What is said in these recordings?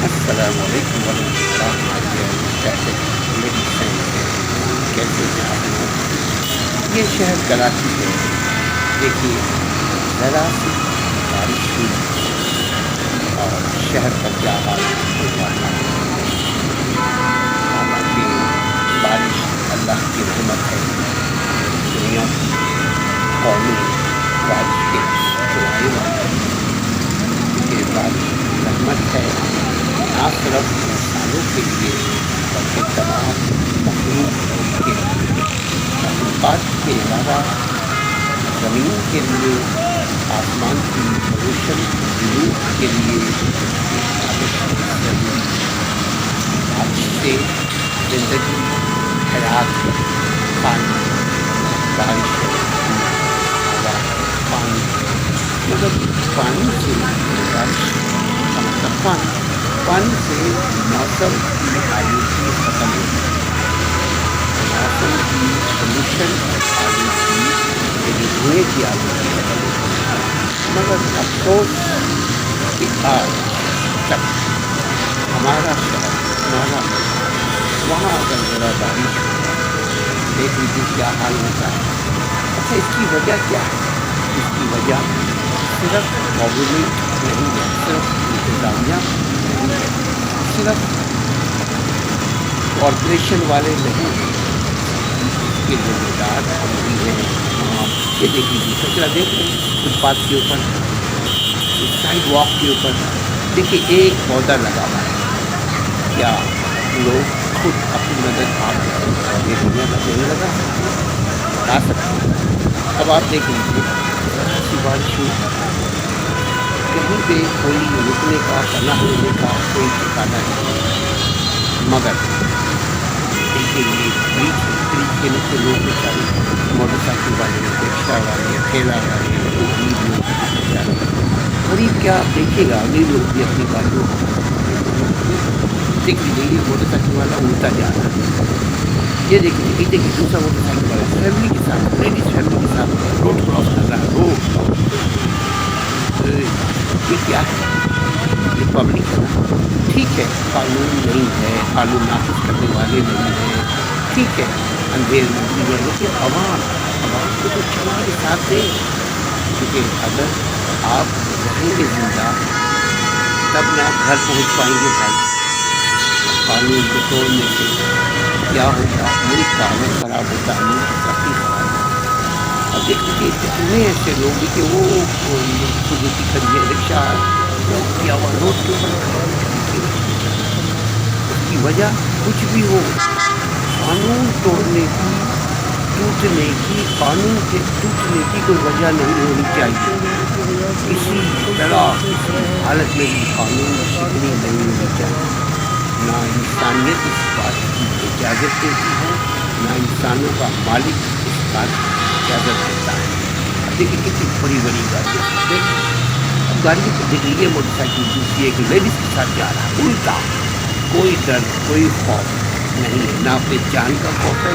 السلام علیکم ورحمۃ اللہ کیسے کیسے ہیں آپ لوگ؟ یہ شہر کراچی ہے. دیکھیے ذرا سی بارش ہوئی اور شہر کا کیا حال ہو جاتا ہے. حالانکہ بارش اللہ کی رحمت ہے. دنیا کی قومی بارش کے دعائیں مانگتی ہیں کہ بارش رحمت ہے نہ صرف انسانوں کے لیے بلکہ تمام مخلوق کے لیے. مخلوقات کے علاوہ زمین کے لیے، آسمان کی روشن ضرور کے لیے بارش ضروری ہے. بارش سے زندگی، حیات، پانی، بارش ہے، ہوا، پانی. مگر پانی سے بارش کا مطلب پانی سے موسم کی آلودگی ختم ہوتی ہے. موسم کی پولوشن آلودگی یعنی دھوئیں کی آلودگی ختم ہوتی ہے. مگر افسوس کہ آج تک ہمارا شہر، ہمارا ملک، وہاں اگر ذرا بارش ہو دیکھ لیجیے کیا حال ہوتا ہے. اچھا، اس کی وجہ کیا ہے؟ اس کی وجہ صرف گورنمنٹ نہیں ہے، صرف انتظامیہ نہیں ہے، صرف کارپوریشن والے نہیں ہیں. اس کے ذمہ دار ہم بھی ہیں. یہ دیکھ لیجیے کچرا دیکھ لیں فٹ پاتھ کے اوپر، سائڈ واک کے اوپر. دیکھیے ایک پودا لگا ہوا ہے. کیا لوگ خود اپنی مدد آپ پودے دنیا کا نہیں لگا سکتے ہیں؟ اب آپ دیکھ لیجیے ذرا سی بارش ہوئی، کہیں پہ کوئی رکنے کا، پناہ لینے کا کوئی ٹھکانا نہیں. مگر دیکھیے یہ بریج کے نیچے لوگ بیچارے، موٹر سائیکل والے، رکشا والے، ٹھیلا والے، غریب لوگ بیچارے غریب کیا دیکھے گا، امیر لوگ بھی اپنی گاڑیوں دیکھ لیجیے. یہ موٹر سائیکل والا اڑتا جا رہا ہے. یہ دیکھ لیجیے، یہ دیکھیے دوسرا موٹر سائیکل والا فیملی کے ساتھ، لیڈیز فیملی کے ساتھ روڈ کراس کر رہا ہے. یہ کیا ہے؟ یہ پبلک ہے نا. ٹھیک ہے قانون نہیں ہے، قانون نافذ کرنے والے نہیں ہیں، ٹھیک ہے اندھیر میں بھی ہے، لیکن عوام کو تو چلا کے ساتھ دیں. کیونکہ اگر آپ رہیں گے زندہ تب نہ آپ گھر پہنچ پائیں گے. بھائی قانون کو توڑنے سے کیا ہوتا ہے؟ ملک کا امن خراب ہوتا ہے، ملک کی ترقی خراب ہوتی ہے. اب دیکھ لیجیے کتنے ایسے لوگ کہ وہ سزوکی کھڑی ہے، رکشا روڈ کیا ہوا، روڈ کے اوپر کھڑے بچاری کی بیچارے. اس کی وجہ کچھ بھی ہو، قانون توڑنے کی، ٹوٹنے کی، قانون کے ٹوٹنے کی کوئی وجہ نہیں ہونی چاہیے. کسی طرح کسی حالت میں بھی قانون شکنی نہیں ہونی چاہیے. نہ انسانیت اس بات کی اجازت دیتی ہے، نہ انسانوں کا مالک اس بات کی اجازت دیتا ہے. اب دیکھیے کتنی بڑی بڑی گاڑیاں دیکھیں. اب گاڑیوں کو دیکھ لیجیے، موٹر سائیکل دوسری ایک لیڈیز کے ساتھ جا رہا ہے الٹا. کوئی ڈر، کوئی خوف نہیں ہے، نہ اپنے جان کا خوف ہے،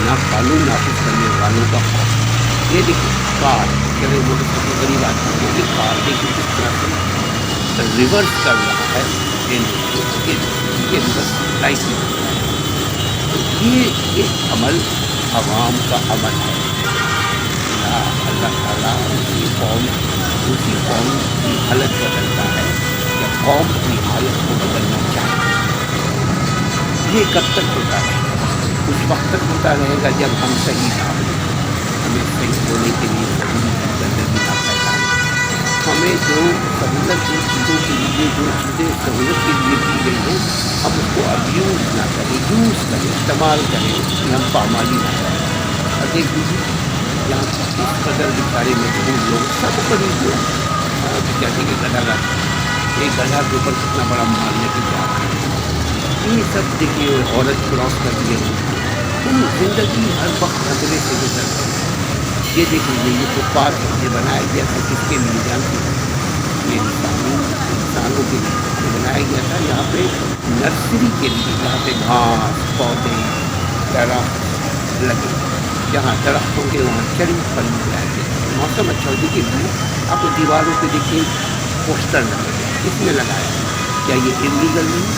نہ قانون نافذ کرنے والوں کا خوف. یہ دیکھیے کار، چلے موٹر سائیکل غریب آدمی ہے، یہ کار دیکھیے کس طرح سے ریورس کر رہا ہے. یہ ریورس لائٹ میں ہو رہا ہے. تو یہ عمل عوام کا عمل ہے. اللہ تعالیٰ اسی قوم کی حالت بدلتا ہے جب قوم اپنی حالت کو بدلنا چاہتی ہے. یہ کب تک ہوتا رہے گا؟ اس وقت تک ہوتا رہے گا جب ہم صحیح نہ ہوں. ہمیں صحیح ہونے کے لیے ضروری ہے گندگی نہ پھیلائیں. ہمیں جو سہولت، جو چیزوں کے لیے، جو چیزیں سہولت کے لیے دی گئی ہیں، ہم اس کو ابیوز نہ کریں، یوز کریں، استعمال کریں، اس کی ہم پامالی نہ کریں. اور دیکھ لیجیے یہاں کس قدر بیچارے مجبور لوگ، سب غریب لوگ، بیچارے کے گدھا گاڑی، ایک گدھا کے اوپر کتنا بڑا مال لے کے جا رہا ہے. یہ سب دیکھیے عورت کراس کر رہی ہے روڈ کو. تم زندگی ہر وقت خطرے سے گزر رہی ہے. یہ دیکھ لیجیے یہ فٹ پاتھ یہ بنایا گیا تھا کس کے لیے جانتے ہیں؟ یہ انسانوں کے لیے یہ بنایا گیا تھا. یہاں پہ نرسری کے لیے، جہاں پہ گھاس، پودے، درخت لگے، جہاں درخت ہوں گے وہاں چرند پرند رہیں گے. موسم اچھا ہو. دیکھیے آپ دیواروں پہ دیکھیے پوسٹر لگے، کس نے لگایا؟ کیا یہ انلیگل نہیں؟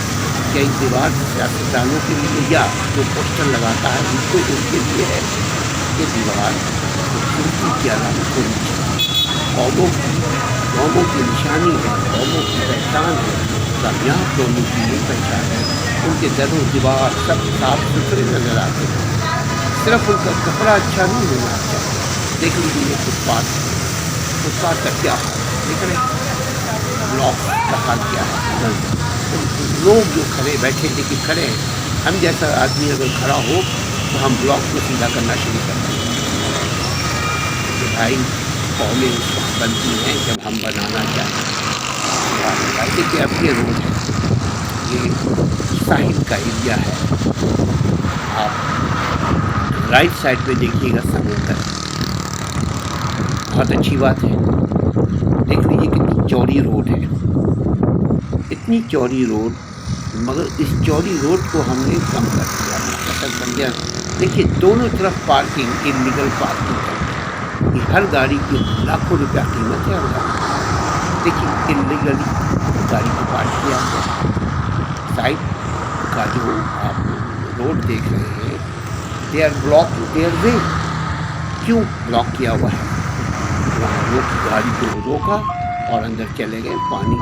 کیا اس دیوار سیاستدانوں کے لیے یا جو پوسٹر لگاتا ہے اس کو اس کے لیے ہے کہ دیوار خوبصورتی کی علامت ہونی چاہیے، قوموں کی نشانی ہے، قوموں کی پہچان ہے، کامیاب قوموں کی یہ پہچان ہے، ان کے در و دیوار سب صاف ستھرے نظر آتے ہیں، صرف ان کا کپڑا اچھا نہیں ہونا چاہیے۔ دیکھ لیجیے یہ فٹ پاتھ کا کیا حال ہے، دیکھ رہے ہیں بلاک کا حال کیا ہے، لوگ جو بیٹھے لیکن کھڑے ہیں، ہم جیسا آدمی اگر کھڑا ہو تو ہم بلاک کو سیدھا کرنا شروع کر دیں کہ بھائی قومیں اس وقت بنتی ہیں جب ہم بنانا چاہیں۔ دیکھیے اب یہ روڈ ہے، یہ ساحل کا ایریا ہے، آپ رائٹ سائڈ پہ دیکھیے گا سمندر، بہت اچھی بات ہے۔ دیکھ لیجیے کتنی چوڑی روڈ ہے، اتنی چوڑی روڈ، مگر اس چوڑی روڈ کو ہم نے کم کر دیا، مختصر کر دیا۔ دیکھیے دونوں طرف پارکنگ، انلیگل پارکنگ ہے، یہ ہر گاڑی کی لاکھوں روپیہ قیمت ہے، ہر گاڑی دیکھیے انلیگلی گاڑی کو پارک کیا ہے۔ سائڈ کا جو آپ روڈ دیکھ رہے ہیں، they are block their way, کیوں بلاک کیا ہوا ہے؟ گاڑی کو روکا اور اندر چلے گئے پانی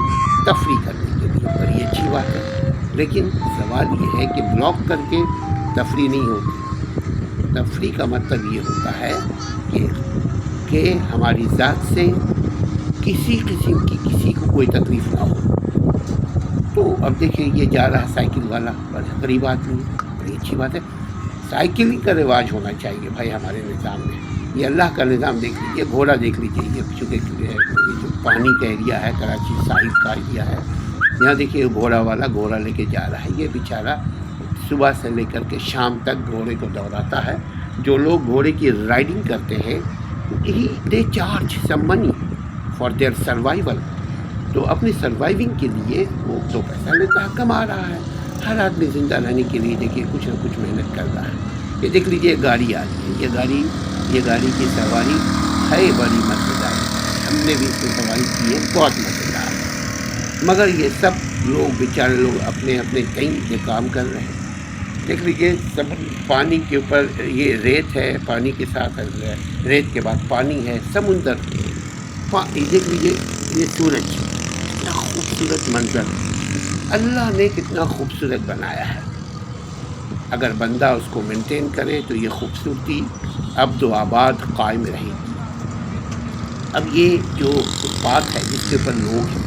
تفریح کرنے کے لیے، بڑی اچھی بات ہے، لیکن سوال یہ ہے کہ بلاک کر کے تفریح نہیں ہوتی۔ تفریح کا مطلب یہ ہوتا ہے کہ ہماری ذات سے کسی قسم کی کسی کو کوئی تکلیف نہ ہو۔ تو اب دیکھیں یہ جا رہا ہے سائیکل والا، بڑی غریب آدمی، بڑی اچھی بات ہے، سائیکلنگ کا رواج ہونا چاہیے بھائی ہمارے نظام میں۔ یہ اللہ کا نظام دیکھ لیجیے، گھوڑا دیکھ لیجیے، یہ چونکہ یہ جو پانی کا ایریا ہے، کراچی ساحل کا ایریا ہے، یہاں دیکھیے گھوڑا والا گھوڑا لے کے جا رہا ہے، یہ بیچارہ صبح سے لے کر کے شام تک گھوڑے کو دوڑاتا ہے۔ جو لوگ گھوڑے کی رائڈنگ کرتے ہیں they charge some money for their survival, تو اپنی سروائیونگ کے لیے وہ تو پیسہ لیتا ہے، کما رہا ہے۔ ہر آدمی زندہ رہنے کے لیے دیکھیے کچھ نہ کچھ محنت کر رہا ہے۔ یہ دیکھ لیجیے گاڑی آ رہی ہے، یہ گاڑی کی سواری ہے بڑی مزیدار، ہم نے بھی اس میں سواری کی ہے، بہت مزیدار ہے، مگر یہ سب لوگ بیچارے لوگ اپنے کہیں یہ کام کر رہے ہیں۔ دیکھ لیجیے سب پانی کے اوپر یہ ریت ہے، پانی کے ساتھ ریت کے بعد پانی ہے، سمندر، دیکھ لیجیے یہ سورج، کتنا خوبصورت منظر، اللہ نے کتنا خوبصورت بنایا ہے۔ اگر بندہ اس کو مینٹین کرے تو یہ خوبصورتی ابد و آباد قائم رہے گی۔ اب یہ جو بات ہے جس کے اوپر لوگ ہیں،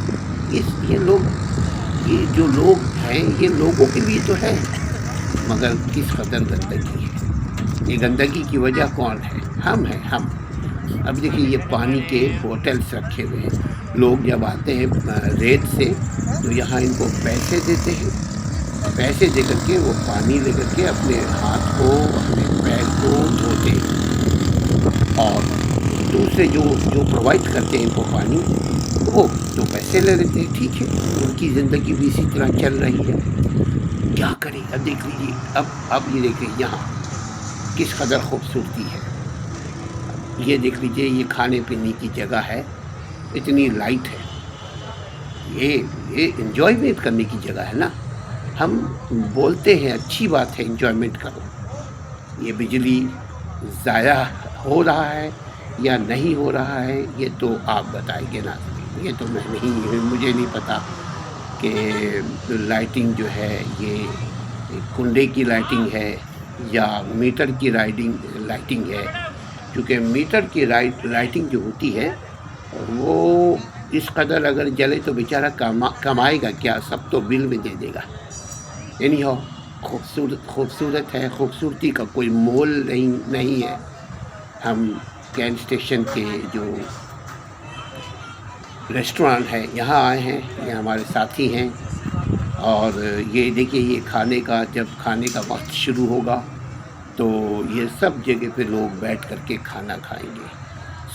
یہ جو لوگ ہیں یہ لوگوں کے لیے تو ہے، مگر کس قدر گندگی ہے۔ یہ گندگی کی وجہ کون ہے؟ ہم ہیں، ہم۔ اب دیکھیے یہ پانی کے بوٹلز رکھے ہوئے ہیں، لوگ جب آتے ہیں ریت سے تو یہاں ان کو پیسے دیتے ہیں، پیسے دے کر کے وہ پانی لے کر کے اپنے ہاتھ کو اپنے پیر کو دھوتے ہیں، اور دوسرے جو پرووائڈ کرتے ہیں ان کو پانی، وہ تو پیسے لے لیتے ہیں، ٹھیک ہے، ان کی زندگی بھی اسی طرح چل رہی ہے، کیا کریں؟ اب دیکھ لیجیے، اب یہ دیکھیں یہاں کس قدر خوبصورتی ہے، یہ دیکھ لیجیے یہ کھانے پینے کی جگہ ہے، اتنی لائٹ ہے، یہ انجوائمنٹ کرنے کی جگہ ہے نا۔ ہم بولتے ہیں اچھی بات ہے انجوائمنٹ کرو، یہ بجلی ضائع ہو رہا ہے یا نہیں ہو رہا ہے یہ تو آپ بتائیں گے نا، یہ تو مجھے نہیں پتا کہ لائٹنگ جو ہے یہ کنڈے کی لائٹنگ ہے یا میٹر کی لائٹنگ ہے، کیونکہ میٹر کی لائٹنگ جو ہوتی ہے وہ اس قدر اگر جلے تو بیچارہ کمائے گا کیا، سب تو بل میں دے دے گا۔ یعنی خوبصورت ہے، خوبصورتی کا کوئی مول نہیں ہے۔ ہم کین اسٹیشن کے جو ریسٹورانٹ ہے یہاں آئے ہیں، یہ ہمارے ساتھی ہیں، اور یہ دیکھیے یہ جب کھانے کا وقت شروع ہوگا تو یہ سب جگہ پہ لوگ بیٹھ کر کے کھانا کھائیں گے،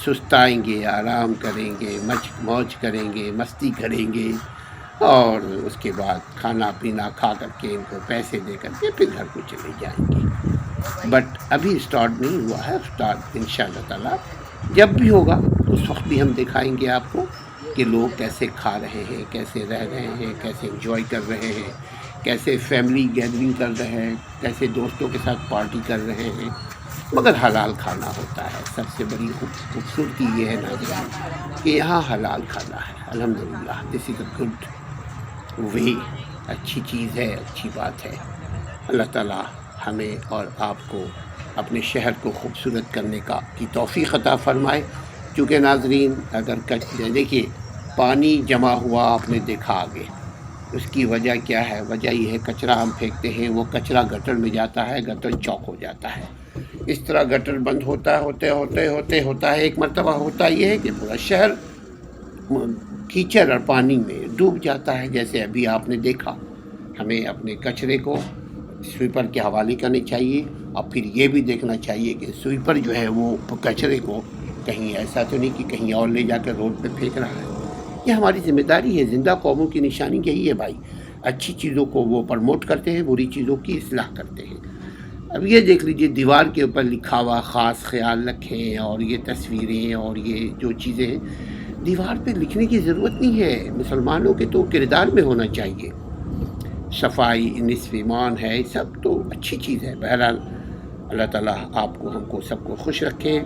سستائیں گے، آرام کریں گے، موج کریں گے، مستی کریں گے، اور اس کے بعد کھانا پینا کھا کر کے ان کو پیسے دے کر کے پھر گھر کو چلے جائیں گے۔ بٹ ابھی اسٹارٹ نہیں ہوا ہے، اسٹارٹ انشاءاللہ تعالیٰ جب بھی ہوگا اس وقت بھی ہم دکھائیں گے آپ کو کہ لوگ کیسے کھا رہے ہیں، کیسے رہ رہے ہیں، کیسے انجوائے کر رہے ہیں، کیسے فیملی گیدرنگ کر رہے ہیں، کیسے دوستوں کے ساتھ پارٹی کر رہے ہیں، مگر حلال کھانا ہوتا ہے۔ سب سے بڑی خوبصورتی یہ ہے ناظرین کہ یہاں حلال کھانا ہے۔ الحمدللہ، دس از اے گڈ وے، اچھی چیز ہے، اچھی بات ہے۔ اللہ تعالیٰ ہمیں اور آپ کو اپنے شہر کو خوبصورت کرنے کی توفیق عطا فرمائے۔ کیونکہ ناظرین اگر دیکھیے پانی جمع ہوا، آپ نے دیکھا آگے، اس کی وجہ کیا ہے؟ وجہ یہ ہے کچرا ہم پھینکتے ہیں، وہ کچرا گٹر میں جاتا ہے، گٹر چوک ہو جاتا ہے۔ اس طرح گٹر بند ہوتا ہے ایک مرتبہ ہوتا یہ ہے کہ پورا شہر کیچڑ اور پانی میں ڈوب جاتا ہے۔ جیسے ابھی آپ نے دیکھا، ہمیں اپنے کچرے کو سویپر کے حوالے کرنے چاہیے، اور پھر یہ بھی دیکھنا چاہیے کہ سویپر جو ہے وہ کچرے کو کہیں ایسا تو نہیں کہ کہیں اور لے جا کر روڈ پہ پھینک رہا ہے۔ یہ ہماری ذمہ داری ہے۔ زندہ قوموں کی نشانی یہی ہے بھائی، اچھی چیزوں کو وہ پرموٹ کرتے ہیں، بری چیزوں کی اصلاح کرتے ہیں۔ اب یہ دیکھ لیجئے دیوار کے اوپر لکھا ہوا خاص خیال رکھیں، اور یہ تصویریں اور یہ جو چیزیں ہیں دیوار پہ لکھنے کی ضرورت نہیں ہے۔ مسلمانوں کے تو کردار میں ہونا چاہیے۔ صفائی نصف ایمان ہے، سب تو اچھی چیز ہے۔ بہرحال اللہ تعالیٰ آپ کو، ہم کو، سب کو خوش رکھے۔